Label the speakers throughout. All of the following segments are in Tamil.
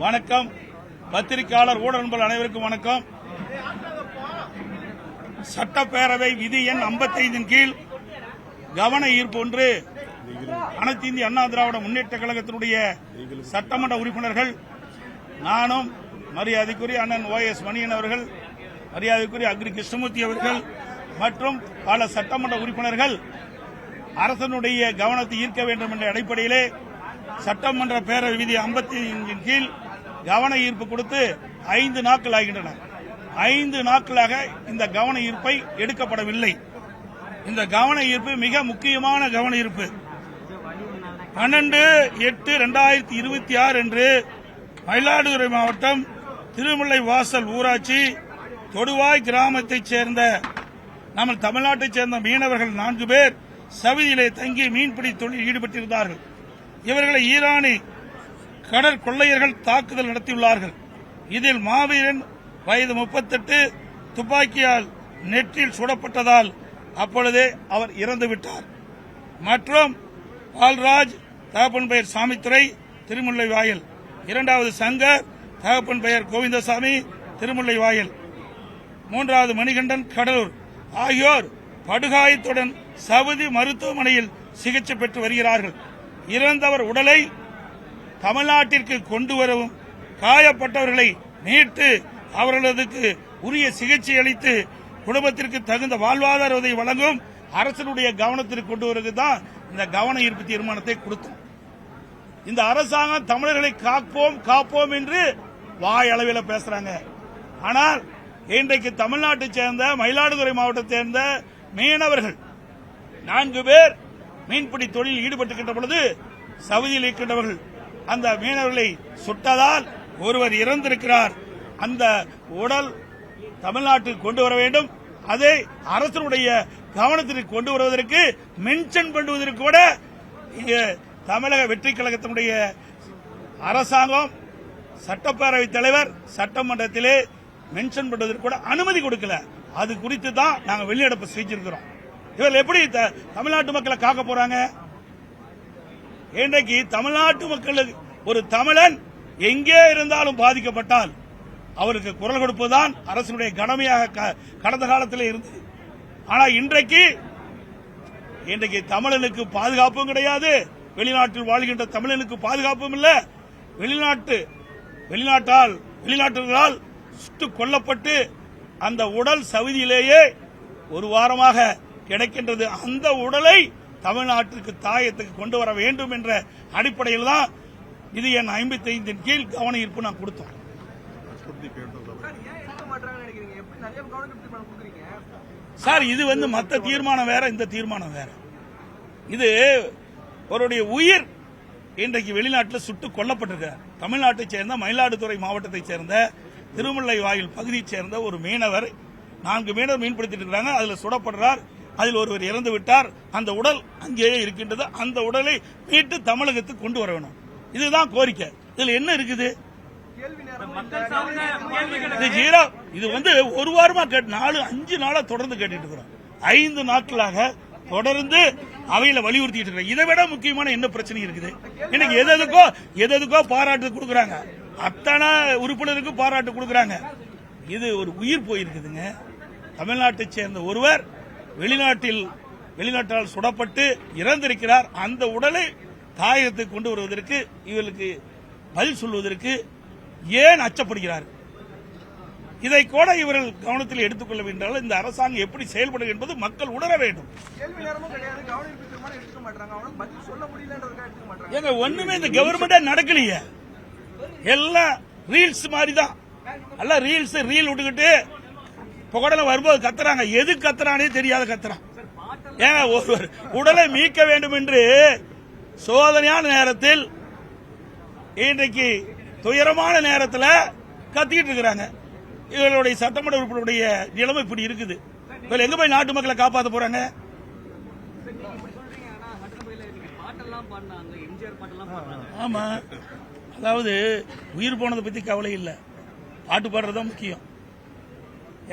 Speaker 1: வணக்கம். பத்திரிகையாளர் ஊடக நண்பர்கள் அனைவருக்கும் வணக்கம். சட்டப்பேரவை விதி எண் 55 கீழ் கவன ஈர்ப்பு ஒன்று அனைத்து இந்திய அண்ணா திராவிட முன்னேற்ற கழகத்தினுடைய சட்டமன்ற உறுப்பினர்கள், நானும் மரியாதைக்குரிய அண்ணன் OS மணியன் அவர்கள், மரியாதைக்குரிய அக்ரி கிருஷ்ணமூர்த்தி அவர்கள் மற்றும் பல சட்டமன்ற உறுப்பினர்கள் அரசனுடைய கவனத்தை ஈர்க்க வேண்டும் என்ற அடிப்படையிலே சட்டமன்ற பேரவை விதி 55 கீழ் கவன ஈர்ப்பு கொடுத்து 5 நாட்கள் ஆகின்றன. 5 நாட்களாக இந்த கவன ஈர்ப்பை எடுக்கப்படவில்லை. இந்த கவன ஈர்ப்பு மிக முக்கியமான கவன ஈர்ப்பு. 12/8/2026 அன்று மயிலாடுதுறை மாவட்டம் திருமுல்லை வாசல் ஊராட்சி தொடுவாய் கிராமத்தைச் சேர்ந்த நம்ம தமிழ்நாட்டைச் சேர்ந்த மீனவர்கள் 4 பேர் சவிதியிலே தங்கி மீன்பிடி தொழில் ஈடுபட்டிருந்தார்கள். இவர்களை ஈரானி கடற்கொள்ளையர்கள் தாக்குதல் நடத்தியுள்ளார்கள். இதில் மாவீரன் வயது 38 துப்பாக்கியால் நெற்றில் சுடப்பட்டதால் அப்பொழுதே அவர் இறந்துவிட்டார். மற்றும் பால்ராஜ் தகப்பன் பெயர் சாமித்துறை திருமுல்லை வாயில், 2வது சங்கர் தகப்பன் பெயர் கோவிந்தசாமி திருமுல்லை வாயில், 3வது மணிகண்டன் கடலூர் ஆகியோர் படுகாயத்துடன் சவுதி மருத்துவமனையில் சிகிச்சை பெற்று வருகிறார்கள். இறந்தவர் உடலை தமிழ்நாட்டிற்கு கொண்டு வரவும் காயப்பட்டவர்களை மீட்டு அவர்களுக்கு உரிய சிகிச்சை அளித்து குடும்பத்திற்கு தகுந்த வாழ்வாதார உதவி வழங்கும் அரசனுடைய கவனத்திற்கு கொண்டு வருவது தான் இந்த கவன ஈர்ப்பு தீர்மானத்தை கொடுத்தோம். இந்த அரசாங்கம் தமிழர்களை காப்போம் என்று வாயளவில் பேசுறாங்க. ஆனால் இன்றைக்கு தமிழ்நாட்டைச் சேர்ந்த மயிலாடுதுறை மாவட்டத்தைச் சேர்ந்த மீனவர்கள் 4 பேர் மீன்பிடி தொழில் ஈடுபட்டுகின்ற பொழுது சவுதியில் இருக்கின்றவர்கள் அந்த மீனவர்களை சுட்டதால் ஒருவர் இறந்திருக்கிறார். அந்த உடல் தமிழ்நாட்டுக்கு கொண்டு வர வேண்டும். அதை அரசனுடைய கவனத்திற்கு கொண்டு வருவதற்கு மென்ஷன் பண்ணுவதற்கு கூட தமிழக வெற்றி கழகத்தினுடைய அரசாங்கம் சட்டப்பேரவைத் தலைவர் சட்டமன்றத்திலே மென்ஷன் பண்ணுவதற்கு கூட அனுமதி கொடுக்கல. அது குறித்து தான் நாங்கள் வெளிநடப்பு செஞ்சிருக்கிறோம். இவர்கள் எப்படி தமிழ்நாட்டு மக்களை காக்க போறாங்க? இன்றைக்கு தமிழ்நாட்டு மக்களுக்கு ஒரு தமிழன் எங்கே இருந்தாலும் பாதிக்கப்பட்டால் அவருக்கு குரல் கொடுப்பதுதான் அரசுடைய கடமையாக கடந்த காலத்தில் இருந்தது. ஆனால் இன்றைக்கு தமிழனுக்கு பாதுகாப்பும் கிடையாது, வெளிநாட்டில் வாழ்கின்ற தமிழனுக்கு பாதுகாப்பும் இல்லை. வெளிநாட்டவர்களால் சுட்டுக் கொல்லப்பட்டு அந்த உடல் சவுதியிலேயே ஒரு வாரமாக கிடைக்கின்றது. அந்த உடலை தமிழ்நாட்டிற்கு தாயத்துக்கு கொண்டு வர வேண்டும் என்ற அடிப்படையில் தான் விதி எண் 55 கீழ் கவன ஈர்ப்பு நான் கொடுத்தோம். சார், இது மற்ற தீர்மானம் வேற, இந்த தீர்மானம் வேற. இது அவருடைய உயிர் இன்றைக்கு வெளிநாட்டில் சுட்டுக் கொல்லப்பட்டிருக்கிறார். தமிழ்நாட்டைச் சேர்ந்த மயிலாடுதுறை மாவட்டத்தைச் சேர்ந்த திருமுல்லை வாயில் பகுதியைச் சேர்ந்த ஒரு மீனவர், 4 மீனவர் மீன்பிடித்துட்டு இருக்கிறாங்க. அதில் சுடப்படுறார். அதில் ஒருவர் இறந்து விட்டார். அந்த உடல் அங்கேயே இருக்கின்றது. அந்த உடலை மீட்டு தமிழகத்துக்கு கொண்டு வர வேணும். இதுதான் கோரிக்கை. இதுல என்ன இருக்குது? இது ஒரு வாரமா 4-5 நாளா தொடர்ந்து கேட்டுட்டு இருக்கிறோம். 5 நாட்களாக தொடர்ந்து அவையில வலியுறுத்திட்டு இருக்கிறோம். இதை விட முக்கியமான என்ன பிரச்சனை இருக்குது? இன்னைக்கு எதுக்கோ பாராட்டு கொடுக்கறாங்க, அத்தனை உறுப்பினருக்கு பாராட்டு கொடுக்கறாங்க. இது ஒரு உயிர் போயிருக்குதுங்க. தமிழ்நாட்டைச் சேர்ந்த ஒருவர் வெளிநாட்டால் சுடப்பட்டு இறந்திருக்கிறார். அந்த உடலை தாயகத்துக்கு கொண்டு வருவதற்கு இவர்களுக்கு பதில் சொல்வதற்கு ஏன் அச்சப்படுகிறார்? இதை கூட இவர்கள் கவனத்தில் எடுத்துக்கொள்ள வேண்டும். இந்த அரசாங்கம் எப்படி செயல்படும் என்பது மக்கள் உணர வேண்டும். எங்க ஒண்ணுமே இந்த கவர்மெண்டே நடக்கலையே. எல்லாம் ரீல்ஸ் மாதிரி தான். எல்லாம் ரீல் விட்டுக்கிட்டு புகடல வரும்போது கத்துறாங்க. எது கத்துறானே தெரியாத கத்துறான். ஏங்க ஒருவர் உடலை மீட்க வேண்டும் என்று சோதனையான நேரத்தில், இன்றைக்கு துயரமான நேரத்தில் கத்திக்கிட்டு இருக்கிறாங்க. இவர்களுடைய சட்டமன்ற உறுப்பினருடைய நிலைமை இப்படி இருக்குது. இவங்க எங்க போய் நாட்டு மக்களை காப்பாற்ற போறாங்க? ஆமா, அதாவது உயிர் போனதை பத்தி கவலை இல்லை, பாட்டு பாடுறதுதான் முக்கியம்.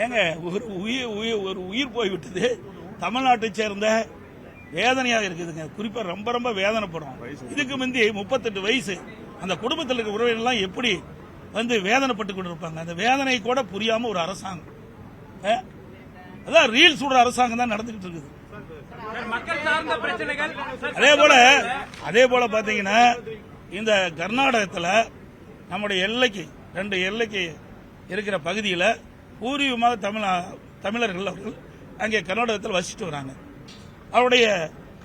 Speaker 1: ஏங்க ஒரு உயிர் போய்விட்டது. தமிழ்நாட்டை சேர்ந்த வேதனையாக இருக்குதுங்க. குறிப்பா ரொம்ப ரொம்ப வேதனைப்படும். இதுக்கு முந்தி 38 வயசு அந்த குடும்பத்தில் இருக்க உறவினர்லாம் எப்படி வந்து வேதனைப்பட்டு கொண்டிருப்பாங்க. அந்த வேதனை கூட புரியாம ஒரு அரசாங்கம், அதான் ரீல்ஸ் விடுற அரசாங்கம் தான் நடந்துகிட்டு இருக்குது. அதே போல பாத்தீங்கன்னா இந்த கர்நாடகத்தில் நம்முடைய எல்லைக்கு 2 எல்லைக்கு இருக்கிற பகுதியில் பூர்வீகமாக தமிழர்கள் அவர்கள் அங்கே கர்நாடகத்தில் வசிச்சுட்டு வராங்க. அவருடைய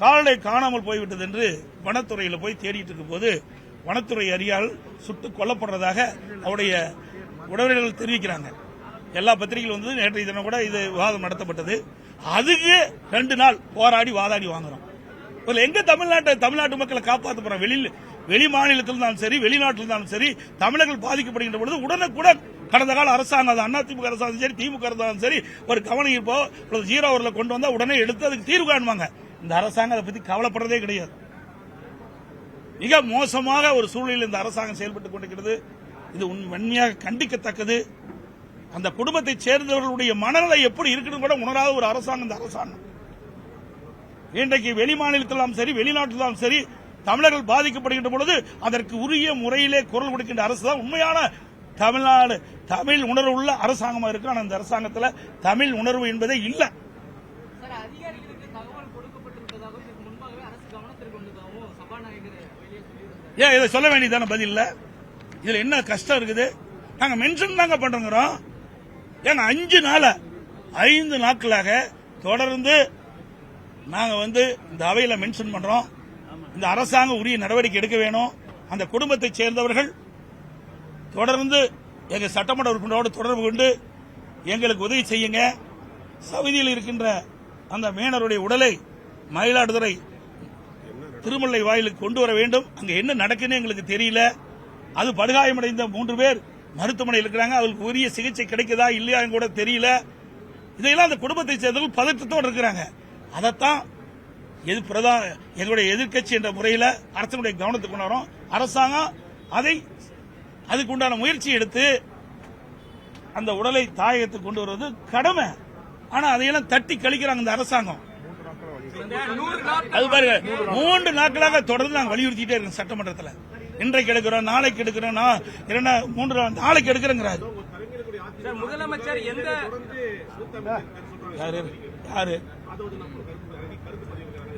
Speaker 1: கால்நடை காணாமல் போய்விட்டது என்று வனத்துறையில் போய் தேடிட்டு இருக்கும் போது வனத்துறை அதிகாரியால் சுட்டுக் கொல்லப்படுறதாக அவருடைய உறவினர்கள் தெரிவிக்கிறாங்க. எல்லா பத்திரிகைகள் வந்து நேற்றைய தினம் கூட இது விவாதம் நடத்தப்பட்டது. அதுக்கு 2 நாள் போராடி வாதாடி வாங்குறோம். எங்க தமிழ்நாட்டு மக்களை காப்பாற்ற போறோம்? வெளி மாநிலத்தில் இருந்தாலும் சரி, வெளிநாட்டில் இருந்தாலும் சரி, தமிழர்கள் பாதிக்கப்படுகின்ற பொழுது உடனுக்குடன் கடந்த கால அரசாங்கம், அதிமுக அரசாங்கம் சரி, திமுக அரசாங்கம் சரி, ஒரு கவனம் இருப்போ 0 அவர்களை கொண்டு வந்தா உடனே எடுத்து அதுக்கு தீர்வு காணுவாங்க. இந்த அரசாங்கம் அதை பத்தி கவலைப்படுறதே கிடையாது. மிக மோசமாக ஒரு சூழ்நிலையில் இந்த அரசாங்கம் செயல்பட்டுக் கொண்டிருக்கிறது. இது வன்மையாக கண்டிக்கத்தக்கது. அந்த குடும்பத்தை சேர்ந்தவர்களுடைய மனநிலை எப்படி இருக்குன்னு கூட உணராத ஒரு அரசாங்கம் இந்த அரசாங்கம். இன்றைக்கு வெளி மாநிலத்திலும் சரி, வெளிநாட்டிலும் சரி, தமிழர்கள் பாதிக்கப்படுகின்ற பொழுது அதற்கு உரிய முறையிலே குரல் கொடுக்கின்ற அரசு தான் உண்மையான தமிழ்நாடு தமிழ் உணர்வு உள்ள அரசாங்கமா இருக்கு. ஆனால் இந்த அரசாங்கத்தில் தமிழ் உணர்வு என்பதே இல்லை. ஏன் இதை சொல்ல வேண்டியதான பதில் இல்ல? இதுல என்ன கஷ்டம் இருக்குது? நாங்க மென்ஷன் தாங்க பண்றோம். ஏன்னா 5 நாட்களாக தொடர்ந்து நாங்க வந்து இந்த அவையில மென்ஷன் பண்றோம். இந்த அரசாங்கம் உரிய நடவடிக்கை எடுக்க வேணும். அந்த குடும்பத்தை சேர்ந்தவர்கள் தொடர்ந்து எங்க சட்டமன்ற உறுப்பினரோடு தொடர்பு கொண்டு எங்களுக்கு உதவி செய்யுங்க. சவுதியில் இருக்கின்ற அந்த மீனவருடைய உடலை மயிலாடுதுறை திருமலை வாயிலுக்கு கொண்டு வர வேண்டும். அங்க என்ன நடக்குன்னு எங்களுக்கு தெரியல. அது படுகாயமடைந்த 3 பேர் மருத்துவமனையில் இருக்கிறாங்க. அவங்களுக்கு உரிய சிகிச்சை கிடைக்குதா இல்லையா கூட தெரியல. இதையெல்லாம் அந்த குடும்பத்தை சேர்ந்தவர்கள் பதற்றத்தோடு இருக்கிறாங்க. அதைத்தான் எங்களுடைய எதிர்க்கட்சி என்ற முறையில் அரசனுடைய கவனத்துக்கு கொண்டு வரோம். அரசாங்கம் அதுக்குண்டான முயற்சி எடுத்து அந்த உடலை தாயகத்துக்கு கொண்டு வருவது கடமை. ஆனா அதையெல்லாம் தட்டி கழிக்கிறாங்க இந்த அரசாங்கம். அது பாருங்க, 3 நாட்களாக தொடர்ந்து நாங்கள் வலியுறுத்திட்டே இருக்கோம் சட்டமன்றத்தில். இன்றைக்கு எடுக்கிறோம், நாளைக்கு எடுக்கிறோம், 3 நாளைக்கு எடுக்கிறேங்கிறாரு.
Speaker 2: முதலமைச்சர்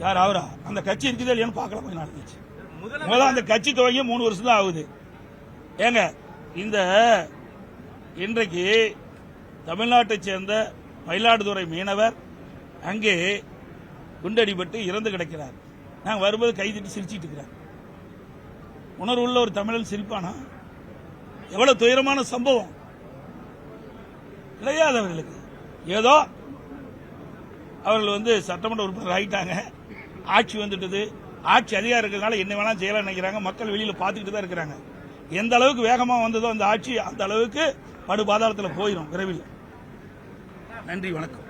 Speaker 1: யார் அவரா? அந்த கட்சி இருக்குது இல்லையான்னு பார்க்கலாம். கொஞ்சம் நடந்துச்சு. முதல்ல அந்த கட்சி துவங்கி 3 வருஷம் தான் ஆகுது. ஏங்க இந்த இன்றைக்கு தமிழ்நாட்டை சேர்ந்த மயிலாடுதுறை மீனவர் அங்கே குண்டடிபட்டு இறந்து கிடக்கிறார். நாங்கள் வரும்போது கைதிட்டு சிரிச்சிட்டு இருக்கிறார். உணர்வுள்ள ஒரு தமிழன் சிரிப்பானா? எவ்வளவு துயரமான சம்பவம் கிடையாது அவர்களுக்கு. ஏதோ அவர்கள் வந்து சட்டமன்ற உறுப்பினர் ஆகிட்டாங்க, ஆட்சி வந்துட்டது, ஆட்சி அதிகாரம் இருக்கிறதுனால என்ன வேணா செய்யலாம் நினைக்கிறாங்க. மக்கள் வெளியில பாத்துக்கிட்டு தான் இருக்கிறாங்க. எந்த அளவுக்கு வேகமா வந்ததோ அந்த ஆட்சி அந்த அளவுக்கு படுபாதாளத்தில் போயிடும் விரைவில். நன்றி, வணக்கம்.